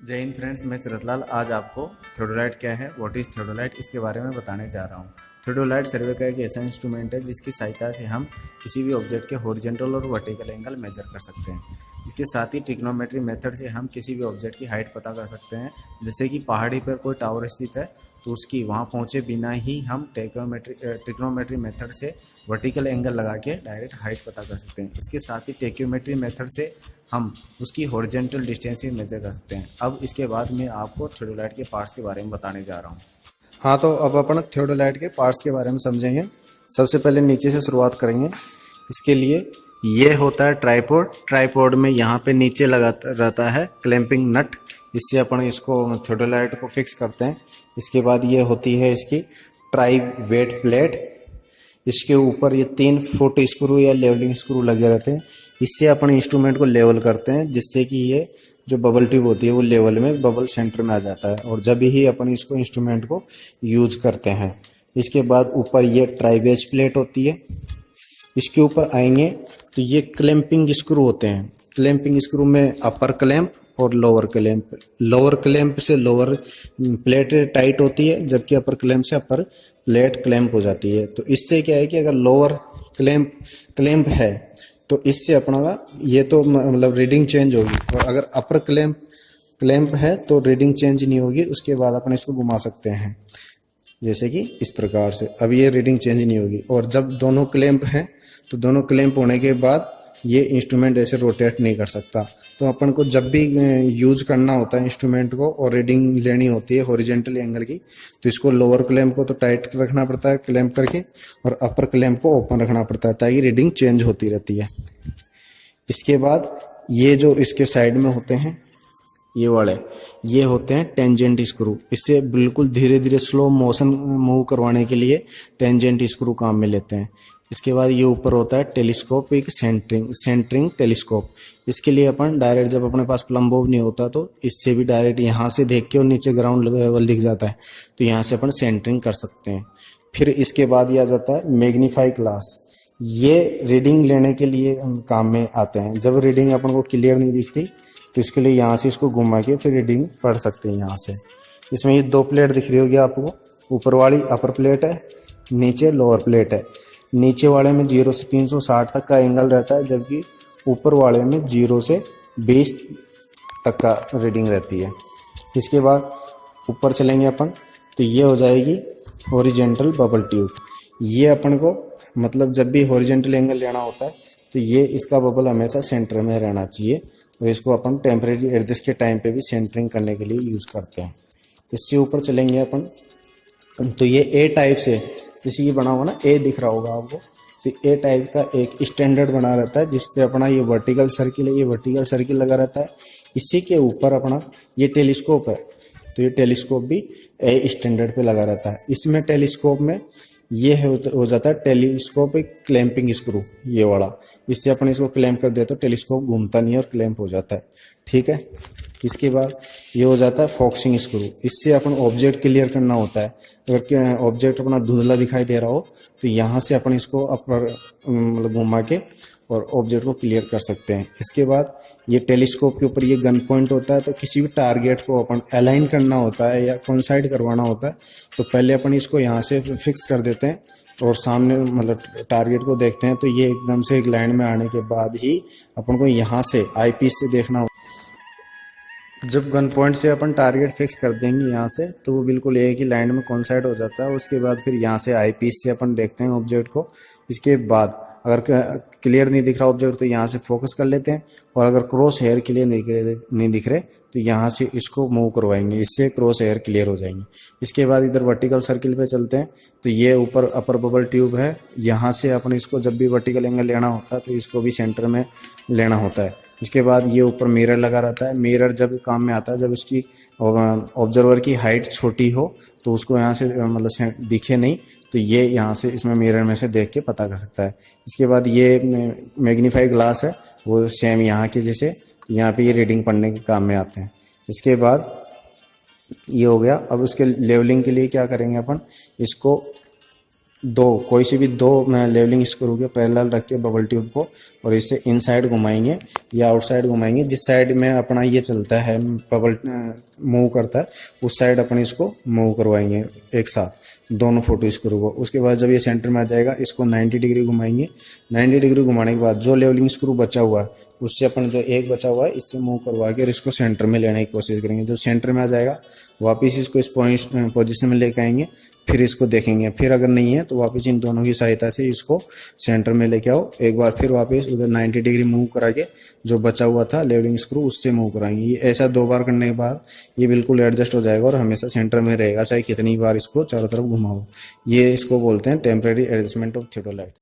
जय हिंद फ्रेंड्स, मैं रतलाल आज आपको थियोडोलाइट क्या है, व्हाट इज़ थियोडोलाइट, इसके बारे में बताने जा रहा हूँ। थियोडोलाइट सर्वे का एक ऐसा इंस्ट्रूमेंट है जिसकी सहायता से हम किसी भी ऑब्जेक्ट के हॉरिजॉन्टल और वर्टिकल एंगल मेजर कर सकते हैं। इसके साथ ही ट्रिग्नोमेट्री मेथड से हम किसी भी ऑब्जेक्ट की हाइट पता कर सकते हैं। जैसे कि पहाड़ी पर कोई टावर स्थित है तो उसकी वहाँ पहुँचे बिना ही हम ट्रिग्नोमेट्री मेथड से वर्टिकल एंगल लगा के डायरेक्ट हाइट पता कर सकते हैं। इसके साथ ही टेक्योमेट्री मेथड से हम उसकी हॉरिजॉन्टल डिस्टेंस भी मेजर कर सकते हैं। अब इसके बाद मैं आपको थियोडोलाइट के पार्ट्स के बारे में बताने जा रहा हूँ। हाँ, तो अब अपन थियोडोलाइट के पार्ट्स के बारे में समझेंगे। सबसे पहले नीचे से शुरुआत करेंगे। इसके लिए ये होता है ट्राइपॉड। ट्राइपॉड में यहाँ पे नीचे लगा रहता है क्लैंपिंग नट। इससे अपन इसको थियोडोलाइट को फिक्स करते हैं। इसके बाद ये होती है इसकी ट्राई वेट प्लेट। इसके ऊपर ये 3 फुट स्क्रू या लेवलिंग स्क्रू लगे रहते हैं। इससे अपन इंस्ट्रूमेंट को लेवल करते हैं, जिससे कि ये जो बबल ट्यूब होती है वो लेवल में बबल सेंटर में आ जाता है और जब ही अपन इसको इंस्ट्रूमेंट को यूज करते हैं। इसके बाद ऊपर ये ट्राई वेज प्लेट होती है। इसके ऊपर आएंगे तो ये क्लैंपिंग स्क्रू होते हैं। क्लैंपिंग स्क्रू में अपर क्लैंप और लोअर क्लैंप। लोअर क्लैंप से लोअर प्लेट टाइट होती है, जबकि अपर क्लैंप से अपर प्लेट क्लैंप हो जाती है। तो इससे क्या है कि अगर लोअर क्लैंप क्लैंप है तो इससे अपना का ये तो मतलब रीडिंग चेंज होगी, और अगर अपर क्लैंप क्लैंप है तो रीडिंग चेंज नहीं होगी। उसके बाद अपन इसको घुमा सकते हैं, जैसे कि इस प्रकार से। अब ये रीडिंग चेंज नहीं होगी। और जब दोनों क्लैंप हैं तो दोनों क्लैंप होने के बाद ये इंस्ट्रूमेंट ऐसे रोटेट नहीं कर सकता। तो अपन को जब भी यूज करना होता है इंस्ट्रूमेंट को और रीडिंग लेनी होती है हॉरिजॉन्टल एंगल की, तो इसको लोअर क्लैंप को तो टाइट रखना पड़ता है क्लैंप करके, और अपर क्लैंप को ओपन रखना पड़ता है ताकि रीडिंग चेंज होती रहती है। इसके बाद ये जो इसके साइड में होते हैं ये वाले, ये होते हैं टेंजेंट स्क्रू। इससे बिल्कुल धीरे धीरे स्लो मोशन मूव करवाने के लिए टेंजेंट स्क्रू काम में लेते हैं। इसके बाद ये ऊपर होता है टेलीस्कोपिक सेंटरिंग टेलीस्कोप। इसके लिए अपन डायरेक्ट, जब अपने पास प्लम बॉब नहीं होता तो इससे भी डायरेक्ट यहाँ से देख के और नीचे ग्राउंड लेवल दिख जाता है, तो यहाँ से अपन सेंटरिंग कर सकते हैं। फिर इसके बाद ये आ जाता है मैग्नीफाई ग्लास। ये रीडिंग लेने के लिए काम में आते हैं। जब रीडिंग अपन को क्लियर नहीं दिखती तो इसके लिए यहाँ से इसको घुमा के फिर रीडिंग पढ़ सकते हैं यहाँ से। इसमें ये 2 प्लेट दिख रही होगी आपको। ऊपर वाली अपर प्लेट है, नीचे लोअर प्लेट है। नीचे वाले में 0 से 360 तक का एंगल रहता है, जबकि ऊपर वाले में 0 से 20 तक का रीडिंग रहती है। इसके बाद ऊपर चलेंगे अपन तो ये हो जाएगी हॉरिजॉन्टल बबल ट्यूब। ये अपन को मतलब जब भी हॉरिजॉन्टल एंगल लेना होता है तो ये इसका बबल हमेशा सेंटर में रहना चाहिए, और इसको अपन टेम्परेरी एडजस्ट के टाइम पे भी सेंटरिंग करने के लिए यूज़ करते हैं। इससे ऊपर चलेंगे अपन तो ये ए टाइप से, जैसे ये बना हुआ ना, ए दिख रहा होगा आपको, तो ए टाइप का एक स्टैंडर्ड बना रहता है जिसपे अपना ये वर्टिकल सर्किल है, ये वर्टिकल सर्किल लगा रहता है। इसी के ऊपर अपना ये टेलीस्कोप है, तो ये टेलीस्कोप भी ए स्टैंडर्ड पे लगा रहता है। इसमें टेलीस्कोप में ये हो जाता है टेलीस्कोपिक क्लैंपिंग स्क्रू, ये वाला। इससे अपन इसको क्लैंप कर दे तो टेलीस्कोप घूमता नहीं है और क्लैंप हो जाता है, ठीक है। इसके बाद ये हो जाता है फोकसिंग स्क्रू। इससे अपन ऑब्जेक्ट क्लियर करना होता है। अगर ऑब्जेक्ट अपना धुंधला दिखाई दे रहा हो तो यहाँ से अपन इसको अपर मतलब घुमा के और ऑब्जेक्ट को क्लियर कर सकते हैं। इसके बाद ये टेलीस्कोप के ऊपर ये गन पॉइंट होता है, तो किसी भी टारगेट को अपन अलाइन करना होता है या कोइंसाइड करवाना होता है तो पहले अपन इसको यहाँ से फिक्स कर देते हैं और सामने मतलब टारगेट को देखते हैं, तो ये एकदम से एक लाइन में आने के बाद ही अपन को यहाँ से आईपीस से देखना होता है। जब गन पॉइंट से अपन टारगेट फिक्स कर देंगे यहाँ से, तो वो बिल्कुल एक ही लाइन में कोइंसाइड हो जाता है। उसके बाद फिर यहाँ से आईपीस से अपन देखते हैं ऑब्जेक्ट को। इसके बाद अगर क्लियर नहीं दिख रहा ऑब्जेक्ट तो यहाँ से फोकस कर लेते हैं, और अगर क्रॉस हेयर क्लियर नहीं दिख रहे तो यहाँ से इसको मूव करवाएंगे, इससे क्रॉस हेयर क्लियर हो जाएंगे। इसके बाद इधर वर्टिकल सर्किल पे चलते हैं तो ये ऊपर अपर बबल ट्यूब है। यहाँ से अपन इसको जब भी वर्टिकल एंगल लेना होता है तो इसको भी सेंटर में लेना होता है। इसके बाद ये ऊपर मिरर लगा रहता है। मिरर जब काम में आता है जब उसकी ऑब्जर्वर की हाइट छोटी हो, तो उसको यहाँ से मतलब दिखे नहीं तो ये यहाँ से इसमें मिरर में से देख के पता कर सकता है। इसके बाद ये मैग्नीफाई ग्लास है, वो सेम यहाँ के जैसे, यहाँ पे ये रीडिंग पढ़ने के काम में आते हैं। इसके बाद ये हो गया। अब उसके लेवलिंग के लिए क्या करेंगे अपन, इसको दो कोई सी भी दो लेवलिंग स्क्रू के पैरेलल रख के बबल ट्यूब को और इससे इनसाइड घुमाएंगे या आउटसाइड घुमाएंगे, जिस साइड में अपना ये चलता है बबल मूव करता है उस साइड अपन इसको मूव करवाएंगे एक साथ दोनों फोटो स्क्रू को। उसके बाद जब ये सेंटर में आ जाएगा इसको 90 डिग्री घुमाएंगे। 90 डिग्री घुमाने के बाद जो लेवलिंग स्क्रू बचा हुआ है उससे अपन जो एक बचा हुआ है इससे मूव करवा के और इसको सेंटर में लेने की कोशिश करेंगे। जब सेंटर में आ जाएगा वापस इसको इस पोजीशन में लेके आएंगे, फिर इसको देखेंगे, फिर अगर नहीं है तो वापस इन दोनों की सहायता से इसको सेंटर में लेके आओ। एक बार फिर वापस उधर 90 डिग्री मूव करा के जो बचा हुआ था लेवलिंग स्क्रू उससे मूव कराएंगे। ये ऐसा 2 बार करने के बाद ये बिल्कुल एडजस्ट हो जाएगा और हमेशा सेंटर में रहेगा, चाहे कितनी बार इसको चारों तरफ घुमाओ। ये इसको बोलते हैं टेम्परेरी एडजस्टमेंट ऑफ थियोडोलाइट।